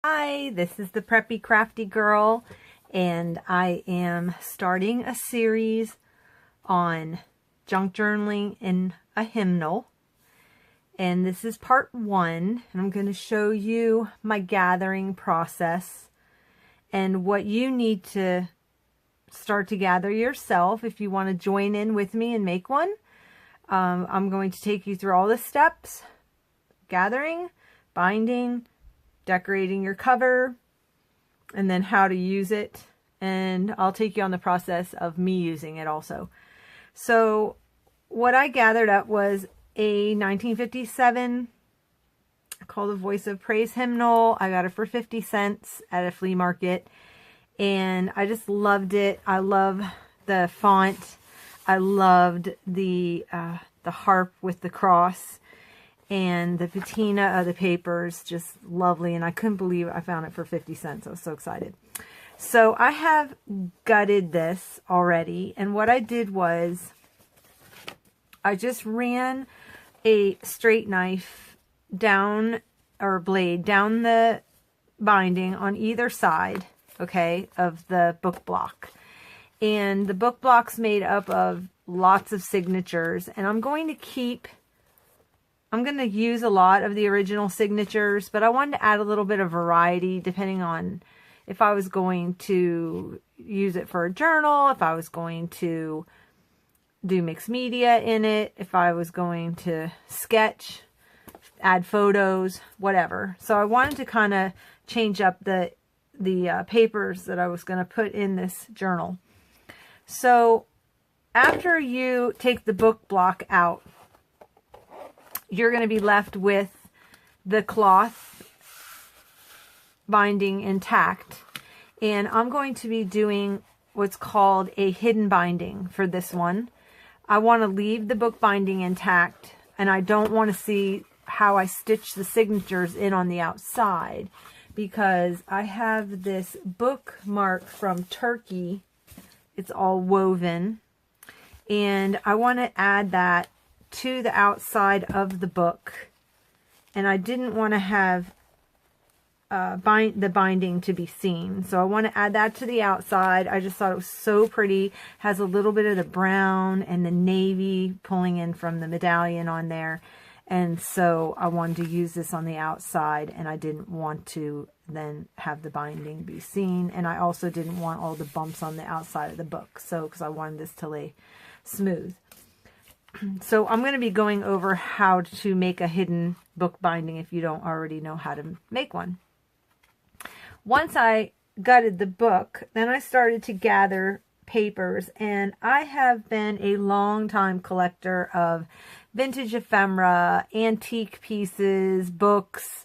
Hi, this is the Preppy Crafty Girl, and I am starting a series on junk journaling in a hymnal. And this is part 1, and I'm going to show you my gathering process and what you need to start to gather yourself if you want to join in with me and make one. I'm going to take you through all the steps: gathering, binding, decorating your cover, and then how to use it. And I'll take you on the process of me using it also. So what I gathered up was a 1957 called The Voice of Praise hymnal. I got it for 50 cents at a flea market, and I just loved it. I love the font. I loved the harp with the cross, and the patina of the papers, just lovely. And I couldn't believe I found it for 50 cents. I was so excited. So I have gutted this already. And what I did was I just ran a straight knife down, or blade, down the binding on either side, okay, of the book block. And the book block's made up of lots of signatures. And I'm going to use a lot of the original signatures, but I wanted to add a little bit of variety depending on if I was going to use it for a journal, if I was going to do mixed media in it, if I was going to sketch, add photos, whatever. So I wanted to kind of change up the papers that I was going to put in this journal. So after you take the book block out, you're going to be left with the cloth binding intact. And I'm going to be doing what's called a hidden binding for this one. I want to leave the book binding intact, and I don't want to see how I stitch the signatures in on the outside, because I have this bookmark from Turkey. It's all woven, and I want to add that to the outside of the book, and I didn't want to have the binding to be seen, so I want to add that to the outside. I just thought it was so pretty. Has a little bit of the brown and the navy pulling in from the medallion on there, and so I wanted to use this on the outside, and I didn't want to then have the binding be seen, and I also didn't want all the bumps on the outside of the book, so because I wanted this to lay smooth. So I'm going to be going over how to make a hidden book binding if you don't already know how to make one. Once I gutted the book, then I started to gather papers, and I have been a long time collector of vintage ephemera, antique pieces, books,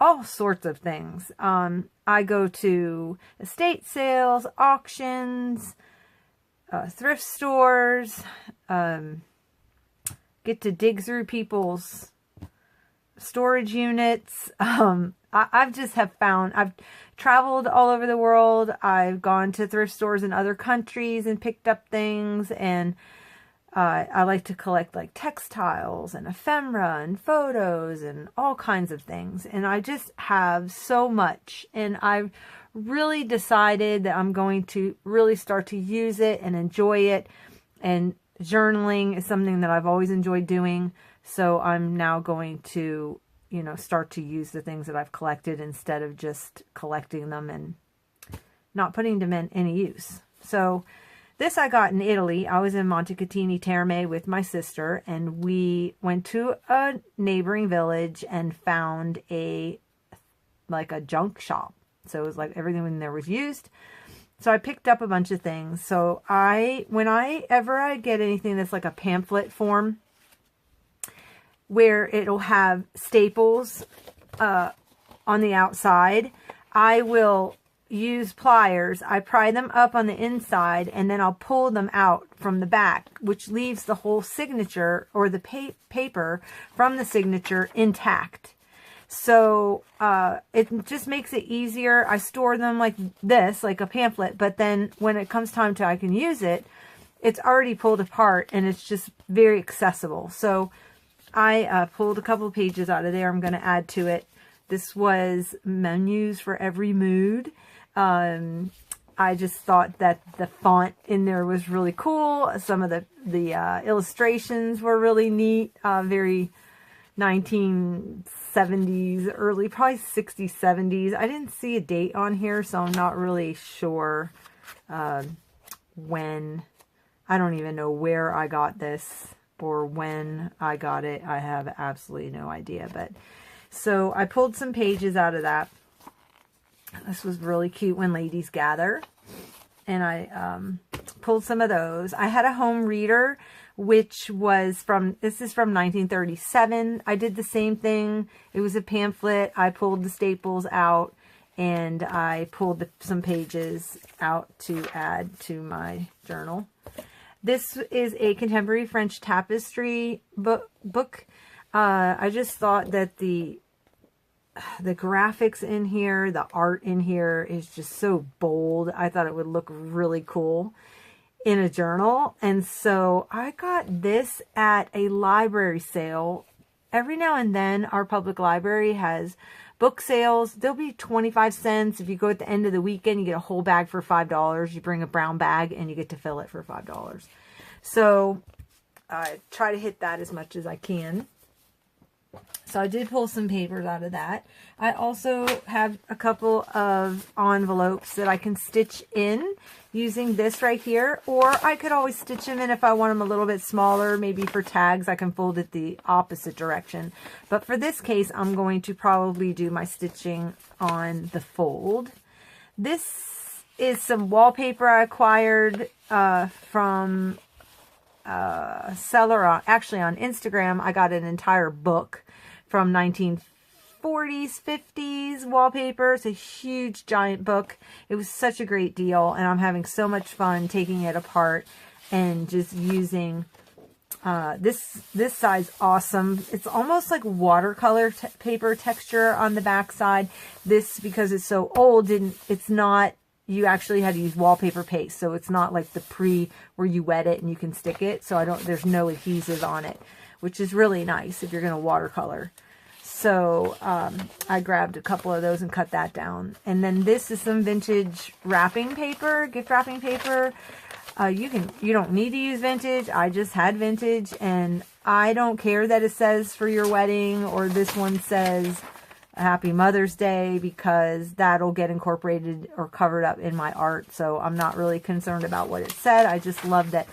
all sorts of things. I go to estate sales, auctions, thrift stores, get to dig through people's storage units. I've traveled all over the world. I've gone to thrift stores in other countries and picked up things, and I like to collect like textiles and ephemera and photos and all kinds of things. And I just have so much, and I've really decided that I'm going to really start to use it and enjoy it. And journaling is something that I've always enjoyed doing. So I'm now going to, start to use the things that I've collected instead of just collecting them and not putting them in any use. So this I got in Italy. I was in Montecatini Terme with my sister, and we went to a neighboring village and found a junk shop. So it was like everything in there was used. So I picked up a bunch of things. So whenever I get anything that's like a pamphlet form, where it'll have staples on the outside, I will use pliers. I pry them up on the inside, and then I'll pull them out from the back, which leaves the whole signature, or the paper from the signature, intact. So it just makes it easier. I store them like this, like a pamphlet, but then when it comes time to I can use it, it's already pulled apart, and it's just very accessible. So I pulled a couple of pages out of there. I'm going to add to it. This was menus for every mood. I just thought that the font in there was really cool. Some of the illustrations were really neat. Very 1970s, early, probably 60s, 70s. I didn't see a date on here, so I'm not really sure when. I don't even know where I got this or when I got it. I have absolutely no idea. But so I pulled some pages out of that. This was really cute, When Ladies Gather. And I pulled some of those. I had a home reader, which was this is from 1937. I did the same thing. It was a pamphlet. I pulled the staples out and I pulled some pages out to add to my journal. This is a contemporary French tapestry book. I just thought that the graphics in here, the art in here is just so bold. I thought it would look really cool in a journal. And so I got this at a library sale. Every now and then our public library has book sales. They'll be 25 cents. If you go at the end of the weekend, you get a whole bag for $5. You bring a brown bag and you get to fill it for $5. So I try to hit that as much as I can. So I did pull some papers out of that. I also have a couple of envelopes that I can stitch in using this right here. Or I could always stitch them in if I want them a little bit smaller. Maybe for tags, I can fold it the opposite direction. But for this case, I'm going to probably do my stitching on the fold. This is some wallpaper I acquired from a seller, actually on Instagram. I got an entire book from 1940s, 50s wallpaper. It's a huge, giant book. It was such a great deal, and I'm having so much fun taking it apart and just using this size. Awesome. It's almost like watercolor paper texture on the back side. This, because it's so old, it's not, you actually had to use wallpaper paste, so it's not like the where you wet it and you can stick it. So there's no adhesive on it, which is really nice if you're going to watercolor. So I grabbed a couple of those and cut that down. And then this is some vintage wrapping paper, gift wrapping paper. You don't need to use vintage. I just had vintage, and I don't care that it says for your wedding or this one says Happy Mother's Day, because that'll get incorporated or covered up in my art. So I'm not really concerned about what it said. I just love that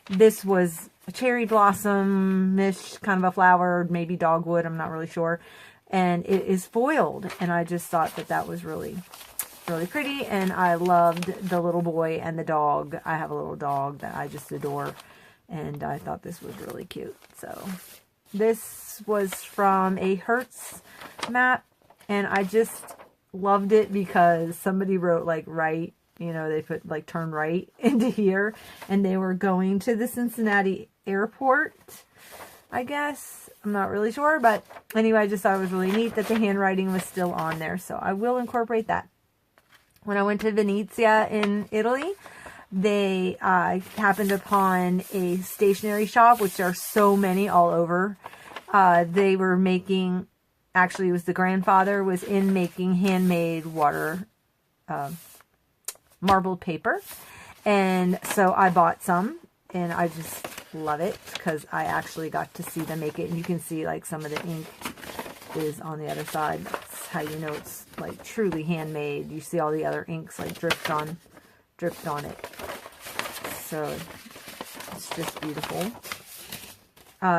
this was a cherry blossom-ish kind of a flower, maybe dogwood, I'm not really sure. And it is foiled. And I just thought that that was really, really pretty. And I loved the little boy and the dog. I have a little dog that I just adore. And I thought this was really cute. So this was from a Hertz map. And I just loved it because somebody wrote like right, they put like turn right into here, and they were going to the Cincinnati airport, I guess. I'm not really sure, but anyway, I just thought it was really neat that the handwriting was still on there, so I will incorporate that. When I went to Venezia in Italy, I happened upon a stationery shop, which there are so many all over. They were making, actually it was the grandfather was in making handmade marbled paper. And so I bought some, and I just love it because I actually got to see them make it. And you can see like some of the ink is on the other side. That's how you know it's like truly handmade. You see all the other inks like dripped on it. So it's just beautiful.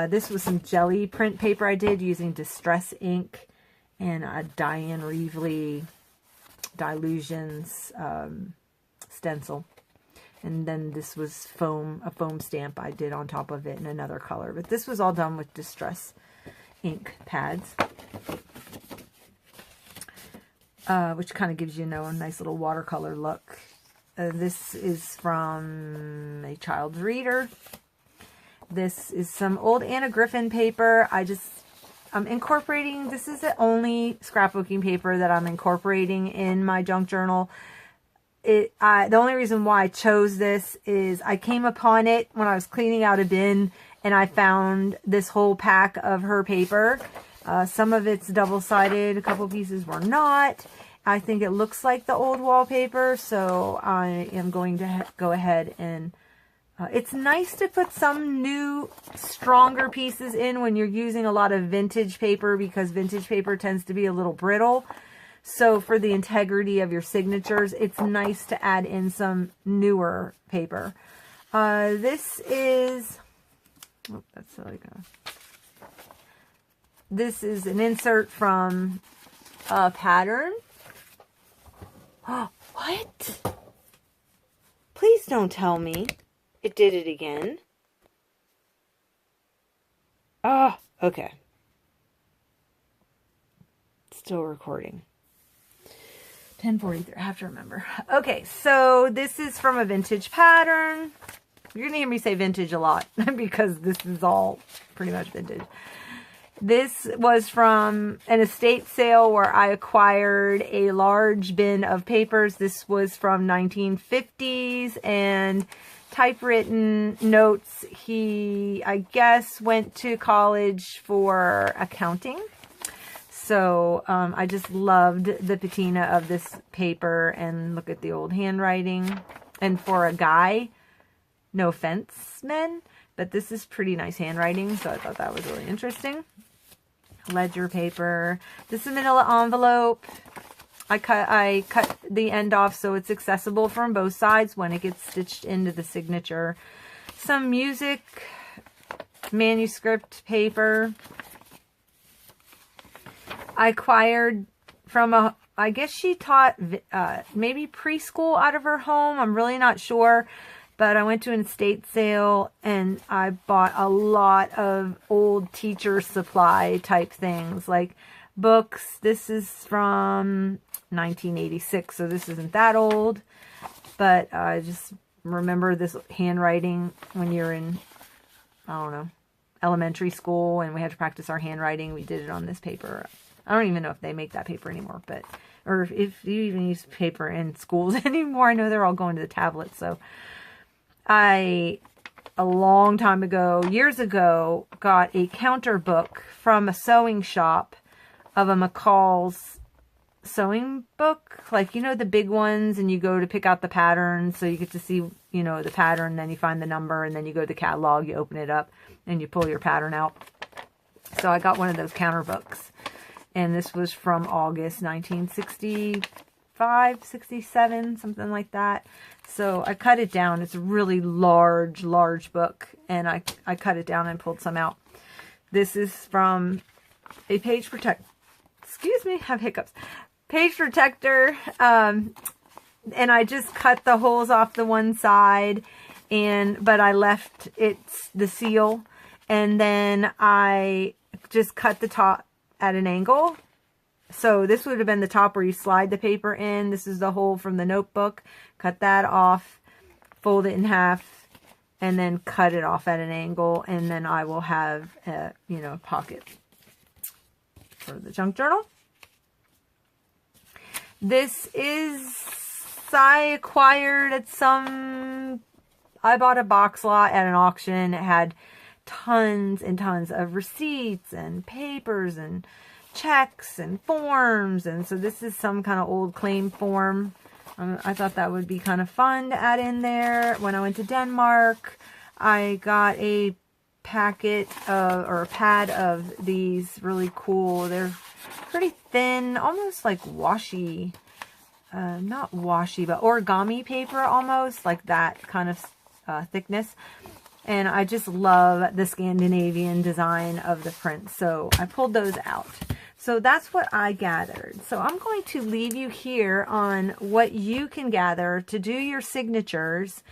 This was some jelly print paper I did using Distress ink and a Diane Reevely Dilutions stencil. And then this was a foam stamp I did on top of it in another color. But this was all done with Distress ink pads. Which kind of gives you, a nice little watercolor look. This is from a child's reader. This is some old Anna Griffin paper. I'm incorporating, this is the only scrapbooking paper that I'm incorporating in my junk journal. The only reason why I chose this is I came upon it when I was cleaning out a bin, and I found this whole pack of her paper, Some of it's double-sided, a couple pieces were not. I think it looks like the old wallpaper, so I am going to go ahead and it's nice to put some new, stronger pieces in when you're using a lot of vintage paper, because vintage paper tends to be a little brittle. So for the integrity of your signatures, it's nice to add in some newer paper. This is, oh, that's like this is an insert from a pattern. Oh, what? Please don't tell me it did it again. Oh, okay. Still recording. 10:43, I have to remember. Okay, so this is from a vintage pattern. You're going to hear me say vintage a lot because this is all pretty much vintage. This was from an estate sale where I acquired a large bin of papers. This was from 1950s and typewritten notes. He, I guess, went to college for accounting. So I just loved the patina of this paper, and look at the old handwriting. And for a guy, no offense, men, but this is pretty nice handwriting, so I thought that was really interesting. Ledger paper. This is manila envelope. I cut the end off so it's accessible from both sides when it gets stitched into the signature. Some music, manuscript paper. I acquired from a, I guess she taught maybe preschool out of her home. I'm really not sure. But I went to an estate sale and I bought a lot of old teacher supply type things, like books. This is from 1986, so this isn't that old. But I just remember this handwriting when you're in, I don't know, elementary school, and we had to practice our handwriting. We did it on this paper. I don't even know if they make that paper anymore, but, or if you even use paper in schools anymore. I know they're all going to the tablets, so. I, a long time ago, years ago, got a counter book from a sewing shop of a McCall's sewing book. Like, you know, the big ones, and you go to pick out the pattern, so you get to see, you know, the pattern, then you find the number, and then you go to the catalog, you open it up, and you pull your pattern out. So I got one of those counter books, and this was from August 1965, 67, something like that. So I cut it down. It's a really large book, and I cut it down and pulled some out. This is from a page protector. Excuse me, I have hiccups. Page protector, and I just cut the holes off the one side, but I left the seal, and then I just cut the top at an angle. So this would have been the top where you slide the paper in. This is the hole from the notebook. Cut that off, fold it in half, and then cut it off at an angle. And then I will have a, you know, pocket for the junk journal. This is, I acquired at I bought a box lot at an auction. It had tons and tons of receipts and papers and checks and forms, and so this is some kind of old claim form. I thought that would be kind of fun to add in there. When I went to Denmark, I got a packet of, or a pad of these really cool, they're pretty thin, almost like washi, not washi, but origami paper, almost like that kind of thickness. And I just love the Scandinavian design of the print, so I pulled those out. So that's what I gathered. So I'm going to leave you here on what you can gather to do your signatures.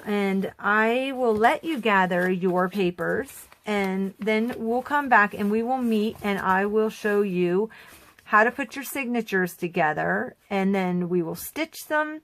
And I will let you gather your papers. And then we'll come back and we will meet, and I will show you how to put your signatures together. And then we will stitch them.